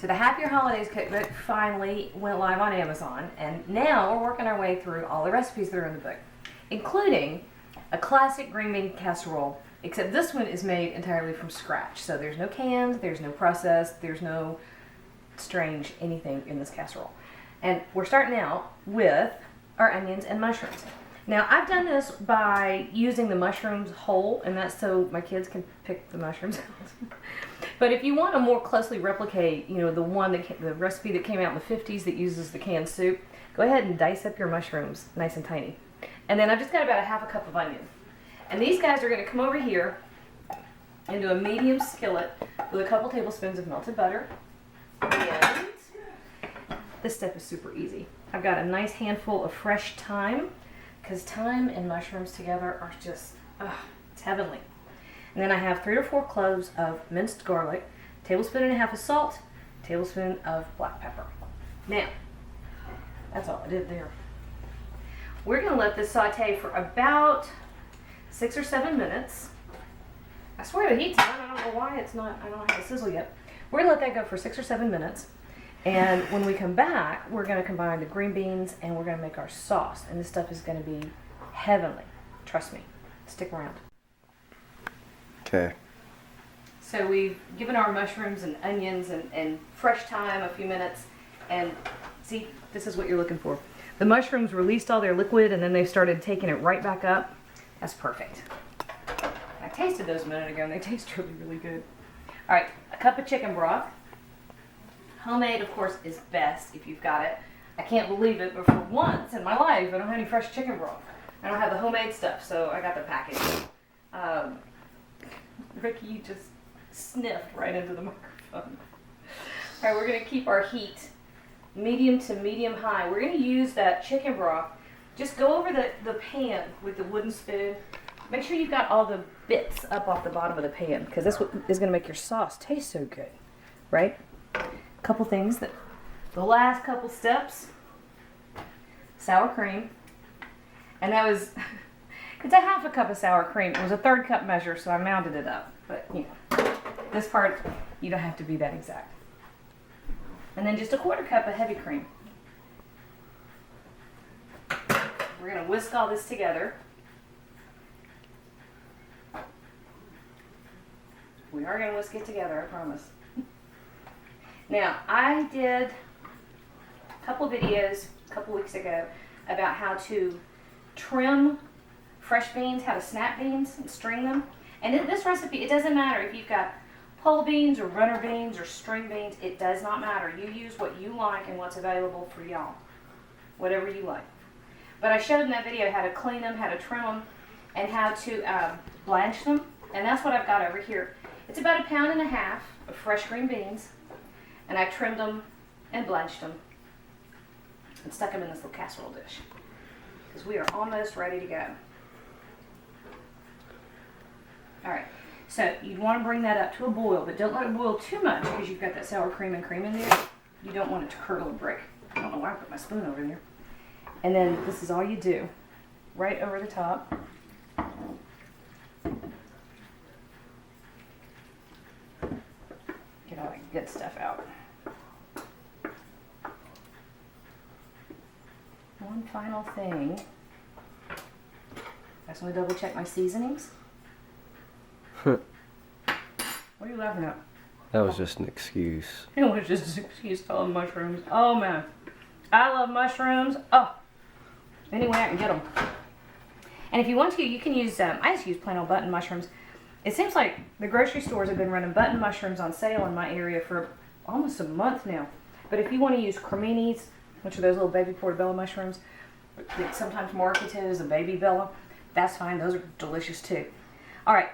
So the Happier Holidays cookbook finally went live on Amazon, and now we're working our way through all the recipes that are in the book, including a classic green bean casserole, except this one is made entirely from scratch. So there's no cans, there's no processed, there's no strange anything in this casserole. And we're starting out with our onions and mushrooms. Now I've done this by using the mushrooms whole, and that's so my kids can pick the mushrooms out. But if you want to more closely replicate, the recipe that came out in the 50s that uses the canned soup, go ahead and dice up your mushrooms nice and tiny. And then I've just got about a half a cup of onion. And these guys are going to come over here into a medium skillet with a couple tablespoons of melted butter. And this step is super easy. I've got a nice handful of fresh thyme, because thyme and mushrooms together are just, it's heavenly. And then I have 3 or 4 cloves of minced garlic, tablespoon and a half of salt, tablespoon of black pepper. Now, that's all I did there. We're going to let this saute for about 6 or 7 minutes. I swear the heat's on. I don't know why it's not. I don't have a sizzle yet. We're going to let that go for 6 or 7 minutes. And when we come back, we're going to combine the green beans and we're going to make our sauce. And this stuff is going to be heavenly. Trust me. Stick around. Okay. So we've given our mushrooms and onions and fresh thyme a few minutes. And see, this is what you're looking for. The mushrooms released all their liquid and then they started taking it right back up. That's perfect. I tasted those a minute ago and they taste really, really good. All right, a cup of chicken broth. Homemade, of course, is best if you've got it. I can't believe it, but for once in my life, I don't have any fresh chicken broth. I don't have the homemade stuff, so I got the package. Ricky just sniffed right into the microphone. All right, we're going to keep our heat medium to medium high. We're going to use that chicken broth. Just go over the pan with the wooden spoon. Make sure you've got all the bits up off the bottom of the pan, because that's what is going to make your sauce taste so good, right? A couple things that the last couple steps: sour cream, and that was it's a half a cup of sour cream. It was a 1/3 cup measure, so I mounded it up. But this part you don't have to be that exact. And then just a 1/4 cup of heavy cream. We're gonna whisk all this together. We are gonna whisk it together, I promise. Now, I did a couple videos a couple weeks ago about how to trim fresh beans, how to snap beans and string them. And in this recipe, it doesn't matter if you've got pole beans or runner beans or string beans. It does not matter. You use what you like and what's available for y'all. Whatever you like. But I showed in that video how to clean them, how to trim them, and how to blanch them. And that's what I've got over here. It's about 1.5 pounds of fresh green beans. And I trimmed them and blanched them and stuck them in this little casserole dish, because we are almost ready to go. All right, so you'd want to bring that up to a boil, but don't let it boil too much because you've got that sour cream and cream in there. You don't want it to curdle and break. I don't know why I put my spoon over there. And then this is all you do, right over the top. Get all that good stuff out. One final thing. I just want to double check my seasonings. What are you laughing at? That was just an excuse. It was just an excuse to love mushrooms. Oh man, I love mushrooms. Oh, any way I can get them. And if you want to, you can use, I just use plain old button mushrooms. It seems like the grocery stores have been running button mushrooms on sale in my area for almost a month now. But if you want to use creminis, which are those little baby portobello mushrooms, that sometimes marketed as a baby bella, that's fine. Those are delicious too. All right,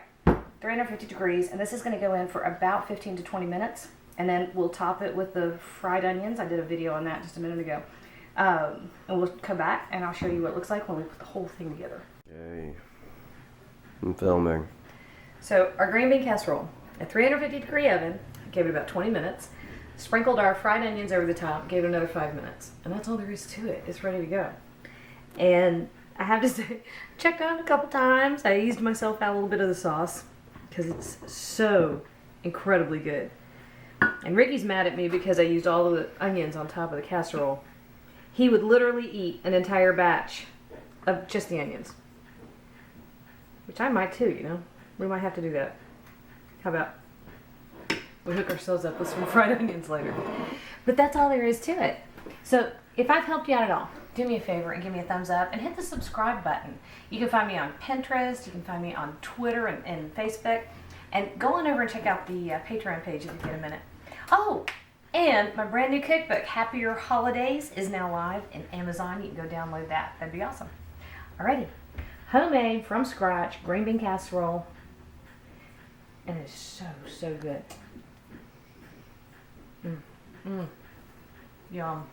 350 degrees, and this is going to go in for about 15 to 20 minutes, and then we'll top it with the fried onions. I did a video on that just a minute ago. And we'll come back, and I'll show you what it looks like when we put the whole thing together. Yay. I'm filming. So our green bean casserole, a 350 degree oven, gave it about 20 minutes. Sprinkled our fried onions over the top, gave it another 5 minutes. And that's all there is to it. It's ready to go. And I have to say, checked on it a couple times. I eased myself out a little bit of the sauce because it's so incredibly good. And Ricky's mad at me because I used all of the onions on top of the casserole. He would literally eat an entire batch of just the onions. Which I might too, you know. We might have to do that. How about we hook ourselves up with some fried onions later? But that's all there is to it. So if I've helped you out at all, do me a favor and give me a thumbs up and hit the subscribe button. You can find me on Pinterest, you can find me on Twitter and Facebook. And go on over and check out the Patreon page if you get a minute. Oh, and my brand new cookbook, Happier Holidays, is now live in Amazon. You can go download that. That'd be awesome. Alrighty. Homemade, from scratch, green bean casserole. And it's so, so good. Yum.